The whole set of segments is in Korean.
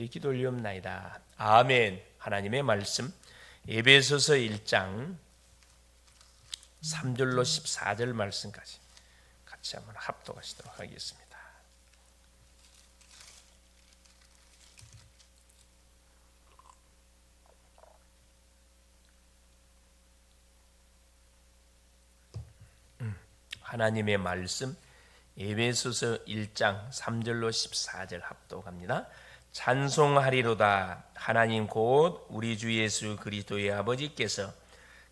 기도 올리옵나이다. 아멘. 하나님의 말씀 에베소서 1장 3절로 14절 말씀까지 같이 한번 합독하시도록 하겠습니다. 하나님의 말씀 에베소서 1장 3절로 14절 합독합니다. 찬송하리로다. 하나님 곧 우리 주 예수 그리스도의 아버지께서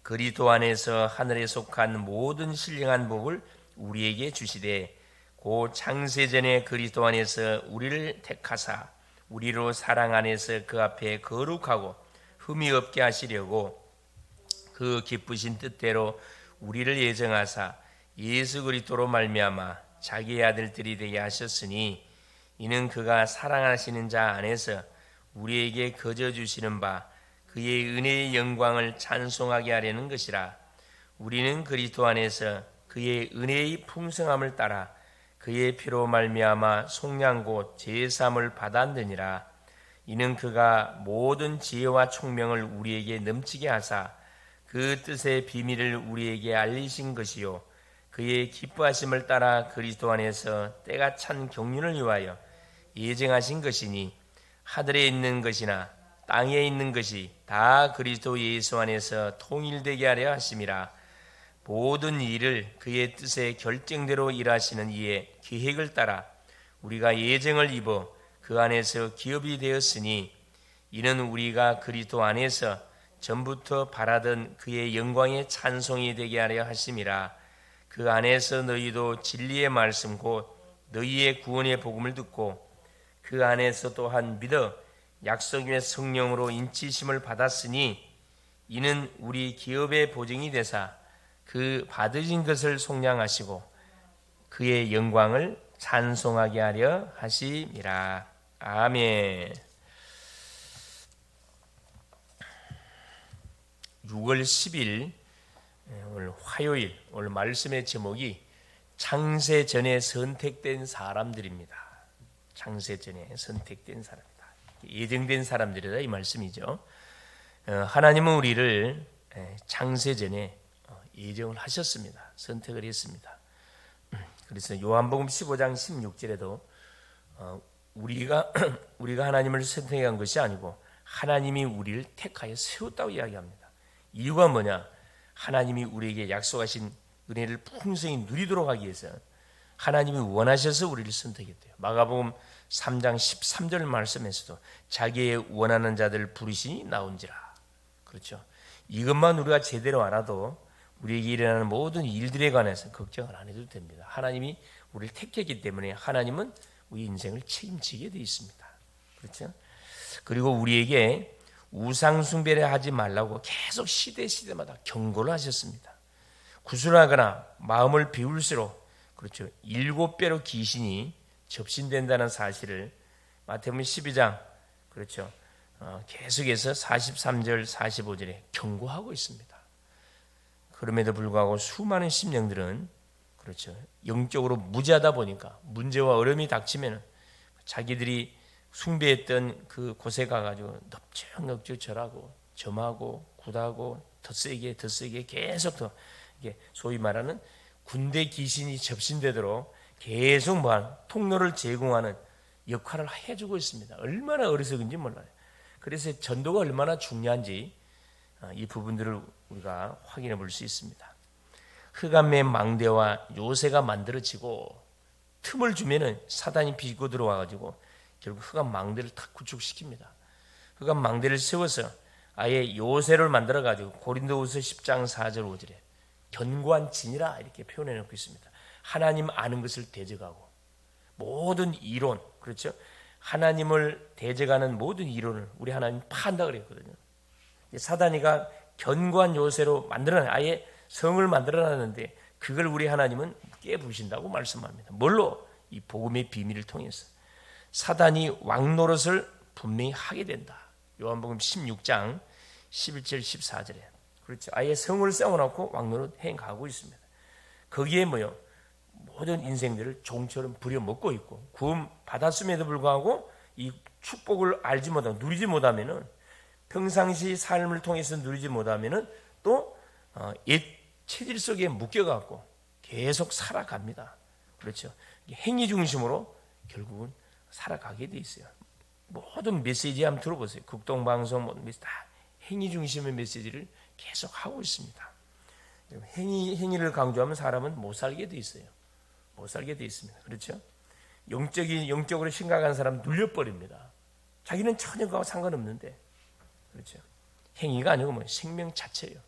그리스도 안에서 하늘에 속한 모든 신령한 복을 우리에게 주시되 곧 창세전에 그리스도 안에서 우리를 택하사 우리로 사랑 안에서 그 앞에 거룩하고 흠이 없게 하시려고 그 기쁘신 뜻대로 우리를 예정하사 예수 그리스도로 말미암아 자기의 아들들이 되게 하셨으니 이는 그가 사랑하시는 자 안에서 우리에게 거저 주시는 바 그의 은혜의 영광을 찬송하게 하려는 것이라. 우리는 그리스도 안에서 그의 은혜의 풍성함을 따라 그의 피로 말미암아 속량 곧 제사함을 받았느니라. 이는 그가 모든 지혜와 총명을 우리에게 넘치게 하사 그 뜻의 비밀을 우리에게 알리신 것이요 그의 기뻐하심을 따라 그리스도 안에서 때가 찬 경륜을 위하여 예정하신 것이니 하늘에 있는 것이나 땅에 있는 것이 다 그리스도 예수 안에서 통일되게 하려 하심이라. 모든 일을 그의 뜻의 결정대로 일하시는 이의 계획을 따라 우리가 예정을 입어 그 안에서 기업이 되었으니 이는 우리가 그리스도 안에서 전부터 바라던 그의 영광의 찬송이 되게 하려 하심이라. 그 안에서 너희도 진리의 말씀 곧 너희의 구원의 복음을 듣고 그 안에서 또한 믿어 약속의 성령으로 인치심을 받았으니 이는 우리 기업의 보증이 되사 그 받으신 것을 속량하시고 그의 영광을 찬송하게 하려 하심이라. 아멘. 6월 10일 오늘 화요일, 오늘 말씀의 제목이 창세전에 선택된 사람들입니다. 창세전에 선택된 사람이다. 예정된 사람들이다 이 말씀이죠. 하나님은 우리를 창세전에 예정을 하셨습니다. 선택을 했습니다. 그래서 요한복음 15장 16절에도 우리가 하나님을 선택한 것이 아니고 하나님이 우리를 택하여 세웠다고 이야기합니다. 이유가 뭐냐? 하나님이 우리에게 약속하신 은혜를 풍성히 누리도록 하기 위해서 하나님이 원하셔서 우리를 선택했대요. 마가복음 3장 13절 말씀에서도 자기의 원하는 자들 부르시니 나온지라. 그렇죠. 이것만 우리가 제대로 알아도 우리에게 일어나는 모든 일들에 관해서 걱정을 안 해도 됩니다. 하나님이 우리를 택했기 때문에 하나님은 우리 인생을 책임지게 되어 있습니다. 그렇죠. 그리고 우리에게 우상 숭배를 하지 말라고 계속 시대마다 경고를 하셨습니다. 구술하거나 마음을 비울수록 그렇죠. 7배로 귀신이 접신된다는 사실을 마태복음 12장 그렇죠. 계속해서 43절 45절에 경고하고 있습니다. 그럼에도 불구하고 수많은 심령들은 그렇죠. 영적으로 무지하다 보니까 문제와 어려움이 닥치면 자기들이 숭배했던 그 곳에 가가지고 넙죽넙죽 절하고 점하고 굿하고 더 세게 계속 더 이게 소위 말하는 군대 귀신이 접신되도록 계속 통로를 제공하는 역할을 해주고 있습니다. 얼마나 어리석은지 몰라요. 그래서 전도가 얼마나 중요한지 이 부분들을 우리가 확인해 볼 수 있습니다. 흑암의 망대와 요새가 만들어지고 틈을 주면은 사단이 비고 들어와가지고 결국 흑암 망대를 다 구축시킵니다. 흑암 망대를 세워서 아예 요새를 만들어가지고 고린도후서 10장 4절 5절에 견고한 진이라 이렇게 표현해 놓고 있습니다. 하나님 아는 것을 대적하고 모든 이론, 그렇죠? 하나님을 대적하는 모든 이론을 우리 하나님 파한다 그랬거든요. 사단이가 견고한 요새로 만들어내 아예 성을 만들어놨는데 그걸 우리 하나님은 깨부신다고 말씀합니다. 뭘로? 이 복음의 비밀을 통해서 사단이 왕노릇을 분명히 하게 된다. 요한복음 16장 11절 14절에 그렇죠. 아예 성을 세워놓고 왕노릇 행하고 있습니다. 거기에 모든 인생들을 종처럼 부려먹고 있고 구원 받았음에도 불구하고 이 축복을 알지 못하면, 누리지 못하면은, 평상시 삶을 통해서 누리지 못하면은 또 옛 체질 속에 묶여갖고 계속 살아갑니다. 그렇죠? 행위 중심으로 결국은 살아가게 돼 있어요. 모든 메시지 한번 들어보세요. 극동방송 모든 메시지 다 행위 중심의 메시지를 계속 하고 있습니다. 행위를 강조하면 사람은 못 살게 돼 있어요. 못 살게 돼 있습니다. 그렇죠? 영적으로 심각한 사람 눌려버립니다. 자기는 전혀 그와 상관없는데, 그렇죠? 행위가 아니고 뭐 생명 자체예요.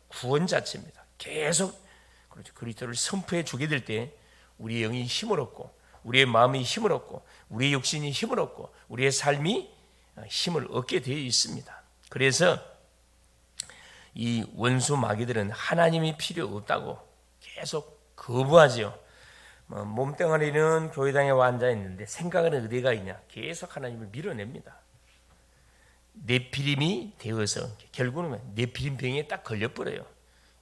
구원 자체입니다. 계속 그렇죠. 그리스도를 선포해 주게 될 때 우리의 영이 힘을 얻고, 우리의 마음이 힘을 얻고, 우리의 육신이 힘을 얻고, 우리의 삶이 힘을 얻게 되어 있습니다. 그래서 이 원수 마귀들은 하나님이 필요 없다고 계속 거부하지요. 몸뚱아리는 교회당에 와 앉아 있는데 생각은 어디가 있냐? 계속 하나님을 밀어냅니다. 네피림이 되어서 결국은 네피림 병에 딱 걸려버려요.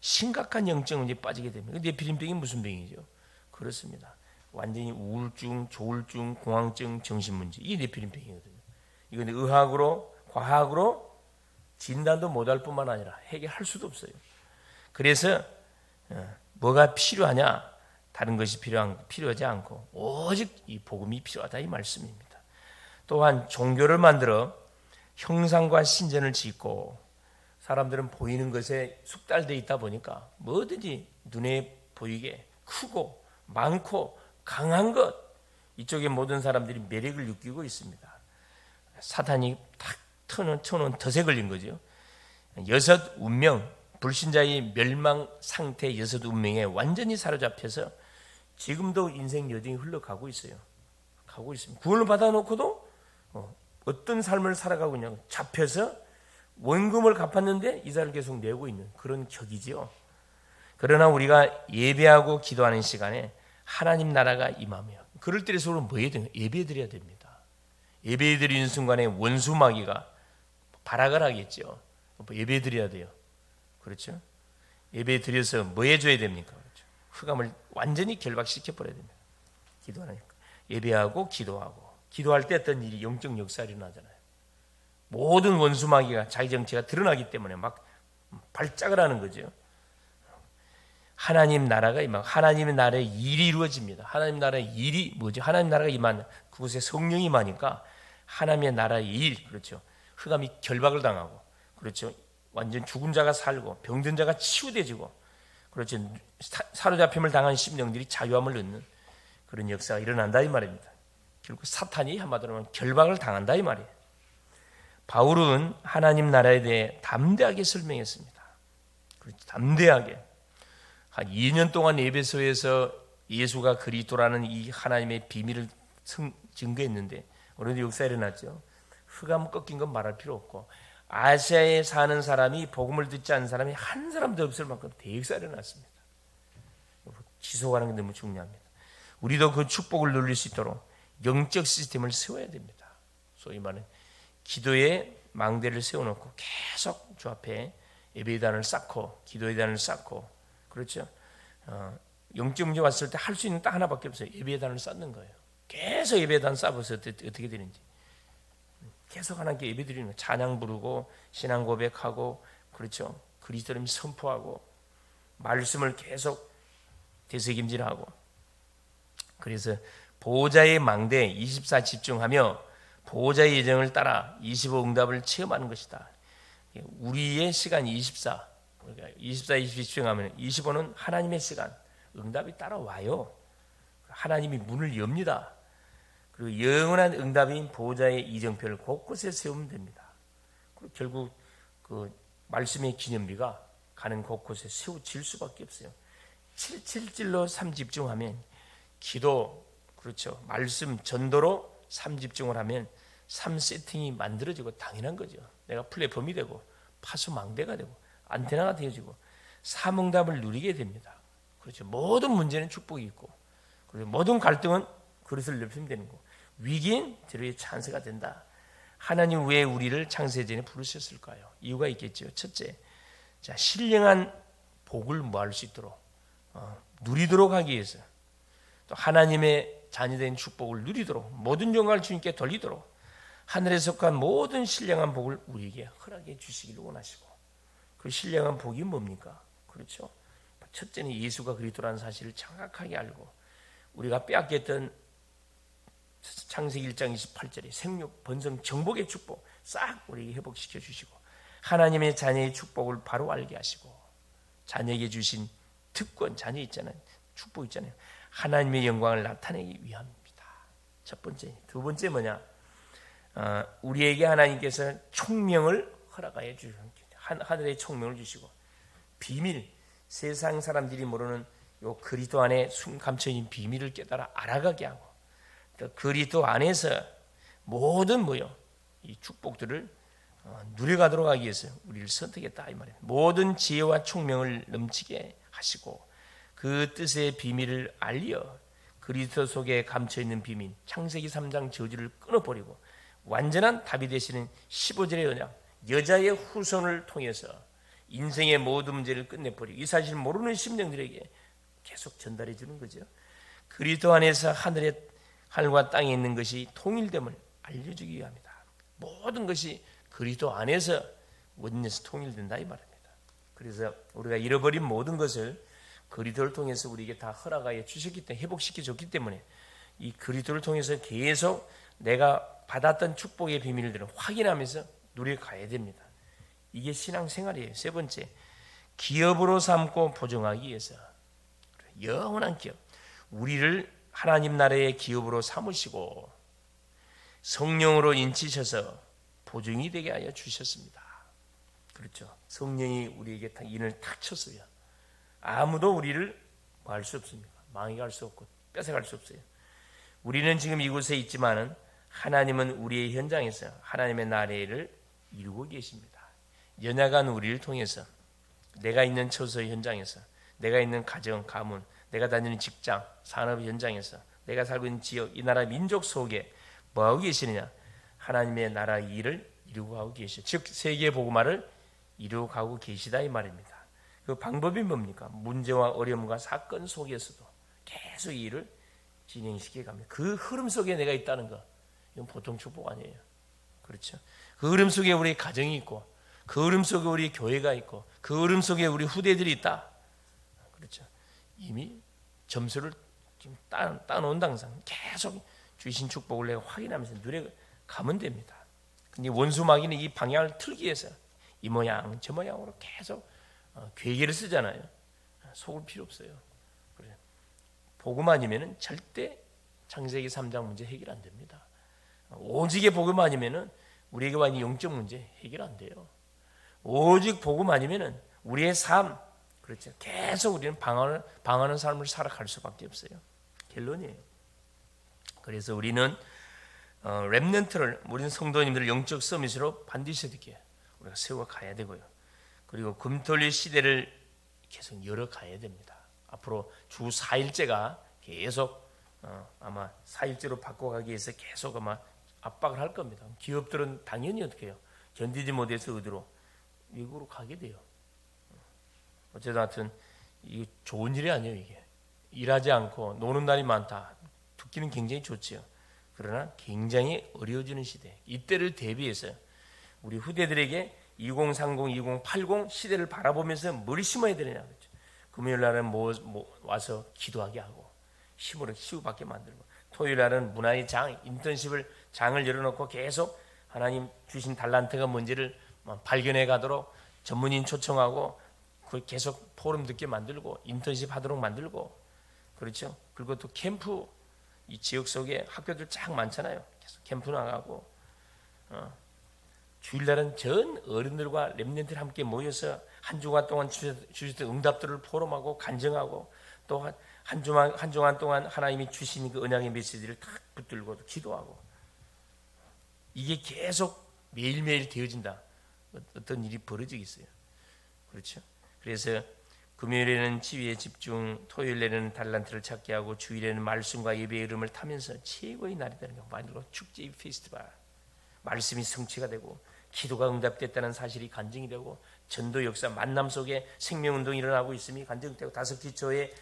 심각한 영적 문제에 빠지게 됩니다. 네피림 병이 무슨 병이죠? 그렇습니다. 완전히 우울증, 조울증, 공황증, 정신문제, 이게 네피림 병이거든요. 이건 의학으로, 과학으로 진단도 못할 뿐만 아니라 해결할 수도 없어요. 그래서 뭐가 필요하냐? 다른 것이 필요하지 않고 오직 이 복음이 필요하다, 이 말씀입니다. 또한 종교를 만들어 형상과 신전을 짓고, 사람들은 보이는 것에 숙달되어 있다 보니까 뭐든지 눈에 보이게 크고 많고 강한 것, 이쪽에 모든 사람들이 매력을 느끼고 있습니다. 사탄이 탁 터놓은 덫에 걸린 거죠. 여섯 운명, 불신자의 멸망 상태 여섯 운명에 완전히 사로잡혀서 지금도 인생 여정이 흘러가고 있어요. 가고 있습니다. 구원을 받아놓고도 어떤 삶을 살아가고 있냐고, 잡혀서 원금을 갚았는데 이자를 계속 내고 있는 그런 격이지요. 그러나 우리가 예배하고 기도하는 시간에 하나님 나라가 임하며, 그럴 때일수록 뭐 해야 돼요? 예배 드려야 됩니다. 예배 드리는 순간에 원수 마귀가 발악을 하겠죠. 예배 드려야 돼요. 그렇죠? 예배 드려서 뭐 해줘야 됩니까? 그렇죠? 흑암을 완전히 결박시켜 버려야 됩니다. 기도하니까 예배하고 기도하고, 기도할 때 어떤 일이 영적 역사가 일어나잖아요. 모든 원수 마귀가 자기 정체가 드러나기 때문에 막 발작을 하는 거죠. 하나님 나라가 임하고 하나님의 나라의 일이 이루어집니다. 하나님 나라의 일이 뭐죠? 하나님 나라가 임하는 그곳에 성령이 임하니까 하나님의 나라의 일, 그렇죠? 흑암이 결박을 당하고, 그렇죠? 완전 죽은 자가 살고 병든 자가 치유되지고, 그렇죠? 사로잡힘을 당한 심령들이 자유함을 얻는 그런 역사가 일어난다, 이 말입니다. 결국 사탄이 한마디로 하면 결박을 당한다, 이 말이에요. 바울은 하나님 나라에 대해 담대하게 설명했습니다. 그렇죠? 담대하게. 한 2년 동안 에베소에서 예수가 그리스도라는 이 하나님의 비밀을 증거했는데 오늘도 역사가 일어났죠. 흑암 꺾인 건 말할 필요 없고, 아시아에 사는 사람이 복음을 듣지 않는 사람이 한 사람도 없을 만큼 대역사가 일어났습니다. 지속하는 게 너무 중요합니다. 우리도 그 축복을 누릴 수 있도록 영적 시스템을 세워야 됩니다. 소위 말하는 기도의 망대를 세워놓고 계속 주 앞에 예배단을 쌓고 기도의단을 쌓고, 그렇죠? 영적 문제 왔을 때 할 수 있는 딱 하나밖에 없어요. 예배단을 쌓는 거예요. 계속 예배단 쌓아서 어떻게 되는지 계속 하나님께 예배드리는 거예요. 찬양 부르고 신앙 고백하고, 그렇죠? 그리스도를 선포하고 말씀을 계속 되새김질하고, 그래서 보호자의 망대에 24 집중하며 보호자의 예정을 따라 25 응답을 체험하는 것이다. 우리의 시간 24, 그러니까 24, 20 집중하면 25는 하나님의 시간, 응답이 따라와요. 하나님이 문을 엽니다. 그리고 영원한 응답인 보호자의 이정표를 곳곳에 세우면 됩니다. 그리고 결국 그 말씀의 기념비가 가는 곳곳에 세워질 수밖에 없어요. 7질로 3 집중하면 기도, 그렇죠, 말씀, 전도로 3 집중을 하면 3 세팅이 만들어지고 당연한 거죠. 내가 플랫폼이 되고 파수망대가 되고 안테나가 되어지고 3응답을 누리게 됩니다. 그렇죠. 모든 문제는 축복이 있고, 그리고 모든 갈등은 그릇을 넓히면 되는 거, 위기엔 들어의 찬스가 된다. 하나님 왜 우리를 창세전에 부르셨을까요? 이유가 있겠죠. 첫째, 자, 신령한 복을 모할 수 있도록 누리도록 하기 위해서, 또 하나님의 자녀된 축복을 누리도록 모든 영광을 주님께 돌리도록 하늘에 속한 모든 신령한 복을 우리에게 허락해 주시기를 원하시고, 그 신령한 복이 뭡니까? 그렇죠? 첫째는 예수가 그리스도라는 사실을 정확하게 알고, 우리가 빼앗겼던 창세기 1장 28절에 생육, 번성, 정복의 축복 싹 우리에게 회복시켜 주시고, 하나님의 자녀의 축복을 바로 알게 하시고, 자녀에게 주신 특권, 자녀 있잖아요, 축복 있잖아요, 하나님의 영광을 나타내기 위함입니다. 첫 번째. 두 번째 뭐냐? 우리에게 하나님께서 총명을 허락하여 주시고, 하늘의 총명을 주시고, 비밀, 세상 사람들이 모르는 요 그리스도 안에 감춰 있는 비밀을 깨달아 알아가게 하고, 또 그리스도 안에서 모든 이 축복들을 누려가도록 하기 위해서 우리를 선택했다 이 말이에요. 모든 지혜와 총명을 넘치게 하시고, 그 뜻의 비밀을 알려 그리스도 속에 감춰 있는 비밀, 창세기 3장 저주를 끊어버리고 완전한 답이 되시는 15절의 언약, 여자의 후손을 통해서 인생의 모든 문제를 끝내버리고, 이 사실을 모르는 심령들에게 계속 전달해 주는 거죠. 그리스도 안에서 하늘과 땅에 있는 것이 통일됨을 알려주기 위함이다. 모든 것이 그리스도 안에서 원내에서 통일된다 이 말입니다. 그래서 우리가 잃어버린 모든 것을 그리스도를 통해서 우리에게 다 허락하여 주셨기 때문에, 회복시켜 줬기 때문에 이 그리스도를 통해서 계속 내가 받았던 축복의 비밀들을 확인하면서 누려가야 됩니다. 이게 신앙생활이에요. 세 번째, 기업으로 삼고 보증하기 위해서, 영원한 기업, 우리를 하나님 나라의 기업으로 삼으시고 성령으로 인치셔서 보증이 되게 하여 주셨습니다. 그렇죠? 성령이 우리에게 인을 탁 쳤어요. 아무도 우리를 뭐 할 수 없습니다. 망해갈 수 없고 뺏어갈 수 없어요. 우리는 지금 이곳에 있지만은 하나님은 우리의 현장에서 하나님의 나라를 이루고 계십니다. 연약한 우리를 통해서, 내가 있는 처소의 현장에서, 내가 있는 가정, 가문, 내가 다니는 직장, 산업 현장에서, 내가 살고 있는 지역, 이 나라 민족 속에 뭐하고 계시느냐? 하나님의 나라 일을 이루고 가고 계시죠. 즉 세계 복음화를 이루고 가고 계시다 이 말입니다. 그 방법이 뭡니까? 문제와 어려움과 사건 속에서도 계속 이 일을 진행시켜 갑니다. 그 흐름 속에 내가 있다는 거, 이건 보통 축복 아니에요. 그렇죠? 그 흐름 속에 우리 가정이 있고, 그 흐름 속에 우리 교회가 있고, 그 흐름 속에 우리 후대들이 있다. 그렇죠? 이미 점수를 지금 따놓은 당상 계속 주신 축복을 내가 확인하면서 누려가면 됩니다. 근데 원수 마귀는 이 방향을 틀기 위해서 이 모양 저 모양으로 계속 괴계를 쓰잖아요. 속을 필요 없어요. 그래. 복음 아니면은 절대 창세기 3장 문제 해결 안 됩니다. 오직의 복음 아니면은 우리에게 와있는 영적 문제 해결 안 돼요. 오직 복음 아니면은 우리의 삶, 그렇죠, 계속 우리는 방황하는 삶을 살아갈 수밖에 없어요. 결론이에요. 그래서 우리는 렘넌트를, 우리는 성도님들을 영적 서밋으로 반드시 이렇게 우리가 세워가야 되고요. 그리고 금토일 시대를 계속 열어가야 됩니다. 앞으로 주 4일제가 계속 아마 4일제로 바꿔가기 위해서 계속 아마 압박을 할 겁니다. 기업들은 당연히 어떻게 해요? 견디지 못해서 어디로? 미국으로 가게 돼요. 어쨌든 하여튼 이게 좋은 일이 아니에요. 이게 일하지 않고 노는 날이 많다, 듣기는 굉장히 좋지요. 그러나 굉장히 어려워지는 시대, 이때를 대비해서 우리 후대들에게 2030, 2080 시대를 바라보면서 뭘 심어야 되느냐. 그렇죠? 금요일 날은 와서 기도하게 하고 힘으로 치유받게 만들고, 토요일 날은 문화의 장, 인턴십을 장을 열어놓고 계속 하나님 주신 달란트가 뭔지를 발견해 가도록 전문인 초청하고 계속 포럼 듣게 만들고 인턴십 하도록 만들고, 그렇죠? 그리고 또 캠프, 이 지역 속에 학교들 쫙 많잖아요. 계속 캠프 나가고, 주일날은 전 어른들과 렘넌트들 함께 모여서 한 주간 동안 주셨던 응답들을 포럼하고 간증하고, 또 한 주간 동안 하나님이 주신 그 언약의 메시지를 탁 붙들고 기도하고, 이게 계속 매일매일 되어진다. 어떤 일이 벌어지겠어요. 그렇죠? 그래서 금요일에는 지위에 집중, 토요일에는 달란트를 찾게 하고, 주일에는 말씀과 예배의 흐름을 타면서 최고의 날이 되는 거 만들고, 축제 페스티벌, 말씀이 성취가 되고 기도가 응답됐다는 사실이 간증이 되고, 전도 역사, 만남 속에 생명운동이 일어나고 있음이 간증되고, 다섯 기초의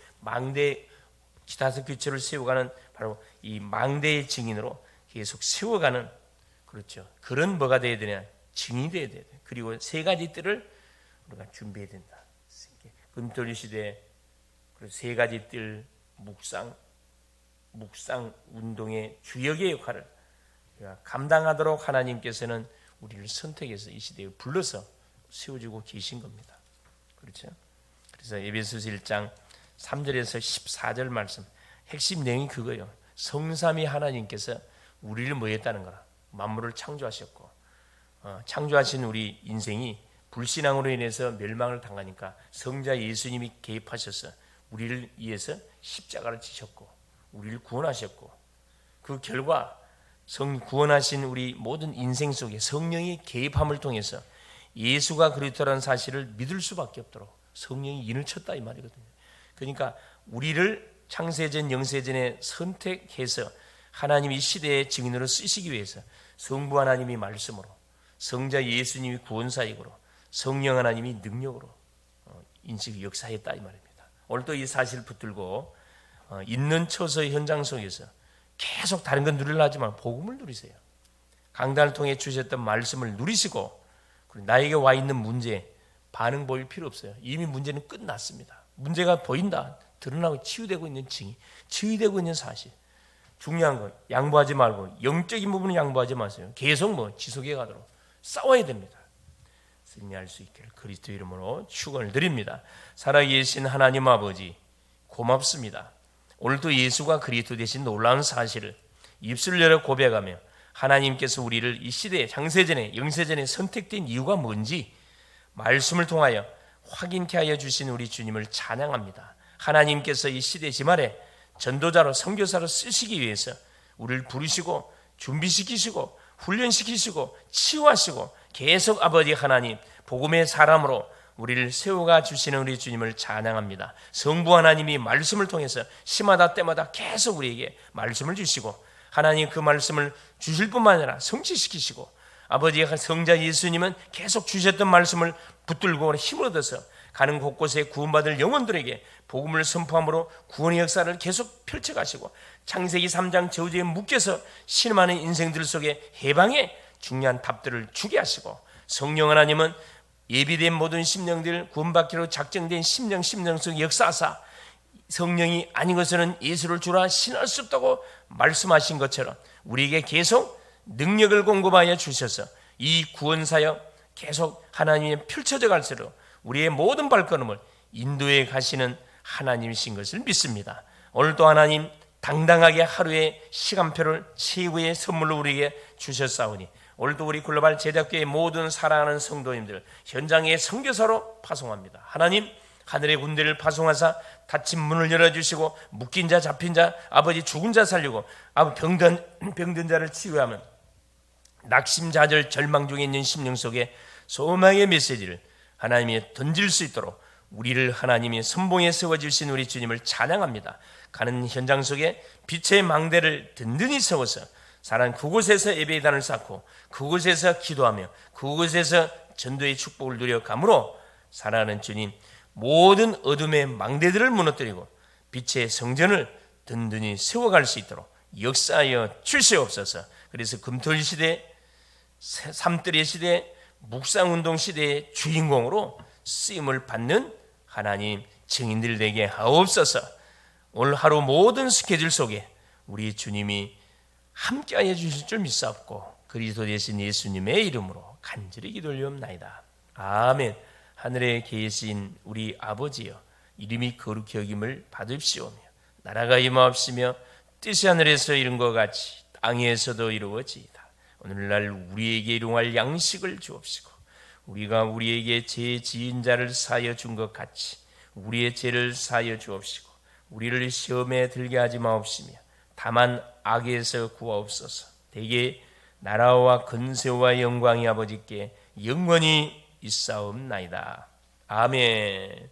다섯 기초를 세워가는 바로 이 망대의 증인으로 계속 세워가는 그렇죠. 그런 뭐가 돼야 되냐? 증인이 돼야 돼. 그리고 세 가지 뜰을 우리가 준비해야 된다. 금토일 시대 세 가지 뜰 묵상 운동의 주역의 역할을 감당하도록 하나님께서는 우리를 선택해서 이 시대에 불러서 세워주고 계신 겁니다. 그렇죠? 그래서 에베소서 1장 3절에서 14절 말씀 핵심 내용이 그거예요. 성삼위 하나님께서 우리를 뭐 했다는 거라. 만물을 창조하셨고 창조하신 우리 인생이 불신앙으로 인해서 멸망을 당하니까 성자 예수님이 개입하셔서 우리를 위해서 십자가를 지셨고 우리를 구원하셨고 그 결과 구원하신 우리 모든 인생 속에 성령이 개입함을 통해서 예수가 그리스도라는 사실을 믿을 수밖에 없도록 성령이 인을 쳤다 이 말이거든요. 그러니까 우리를 창세전 영세전에 선택해서 하나님이 이 시대의 증인으로 쓰시기 위해서 성부 하나님이 말씀으로 성자 예수님이 구원사역으로 성령 하나님이 능력으로 인식 역사했다 이 말입니다. 오늘 또 이 사실을 붙들고 있는 처소의 현장 속에서 계속 다른 건 누리려 하지만 복음을 누리세요. 강단을 통해 주셨던 말씀을 누리시고 나에게 와 있는 문제 반응 보일 필요 없어요. 이미 문제는 끝났습니다. 문제가 보인다. 드러나고 치유되고 있는 증이 치유되고 있는 사실. 중요한 거 양보하지 말고 영적인 부분은 양보하지 마세요. 계속 지속해 가도록 싸워야 됩니다. 승리할 수 있기를 그리스도 이름으로 축원을 드립니다. 살아계신 하나님 아버지 고맙습니다. 오늘도 예수가 그리스도 되신 놀라운 사실을 입술을 열어 고백하며 하나님께서 우리를 이 시대에 장세전에 영세전에 선택된 이유가 뭔지 말씀을 통하여 확인케 하여 주신 우리 주님을 찬양합니다. 하나님께서 이 시대 지말에 전도자로 선교사로 쓰시기 위해서 우리를 부르시고 준비시키시고 훈련시키시고 치유하시고 계속 아버지 하나님 복음의 사람으로 우리를 세워가 주시는 우리 주님을 찬양합니다. 성부 하나님이 말씀을 통해서 시마다 때마다 계속 우리에게 말씀을 주시고 하나님 그 말씀을 주실 뿐만 아니라 성취시키시고 아버지 성자 예수님은 계속 주셨던 말씀을 붙들고 힘을 얻어서 가는 곳곳에 구원받을 영혼들에게 복음을 선포함으로 구원의 역사를 계속 펼쳐가시고 창세기 3장 저주에 묶여서 신음하는 인생들 속에 해방의 중요한 답들을 주게 하시고 성령 하나님은 예비된 모든 심령들 구원받기로 작정된 심령 속 역사하사 성령이 아닌 것은 예수를 주라 신할 수 없다고 말씀하신 것처럼 우리에게 계속 능력을 공급하여 주셔서 이 구원사역 계속 하나님이 펼쳐져 갈수록 우리의 모든 발걸음을 인도해 가시는 하나님이신 것을 믿습니다. 오늘도 하나님 당당하게 하루의 시간표를 최후의 선물로 우리에게 주셨사오니 오늘도 우리 글로벌 제작교회의 모든 사랑하는 성도님들 현장의 선교사로 파송합니다. 하나님 하늘의 군대를 파송하사 닫힌 문을 열어주시고 묶인 자 잡힌 자 아버지 죽은 자 살리고 병든 자를 치유하면 낙심자절 절망 중에 있는 심령 속에 소망의 메시지를 하나님이 던질 수 있도록 우리를 하나님이 선봉에 세워주신 우리 주님을 찬양합니다. 가는 현장 속에 빛의 망대를 든든히 세워서 사람 그곳에서 예배단을 쌓고 그곳에서 기도하며 그곳에서 전도의 축복을 누려감으로 살아가는 주님 모든 어둠의 망대들을 무너뜨리고 빛의 성전을 든든히 세워갈 수 있도록 역사하여 주시옵소서. 그래서 금토일 시대 삼뜰의 시대 묵상운동 시대의 주인공으로 쓰임을 받는 하나님 증인들 되게 하옵소서. 오늘 하루 모든 스케줄 속에 우리 주님이 함께하여 주실 줄 믿사옵고 그리스도 되신 예수님의 이름으로 간절히 기도올리옵나이다. 아멘. 하늘에 계신 우리 아버지여 이름이 거룩히 여김을 받으시오며 나라가 임하옵시며 뜻이 하늘에서 이룬 것 같이 땅에서도 이루어지이다. 오늘날 우리에게 일용할 양식을 주옵시고 우리가 우리에게 죄 지은 자를 사하여 준 것 같이 우리의 죄를 사하여 주옵시고 우리를 시험에 들게 하지 마옵시며 다만 악에서 구하옵소서. 대개 나라와 근세와 영광이 아버지께 영원히 있사옵나이다. 아멘.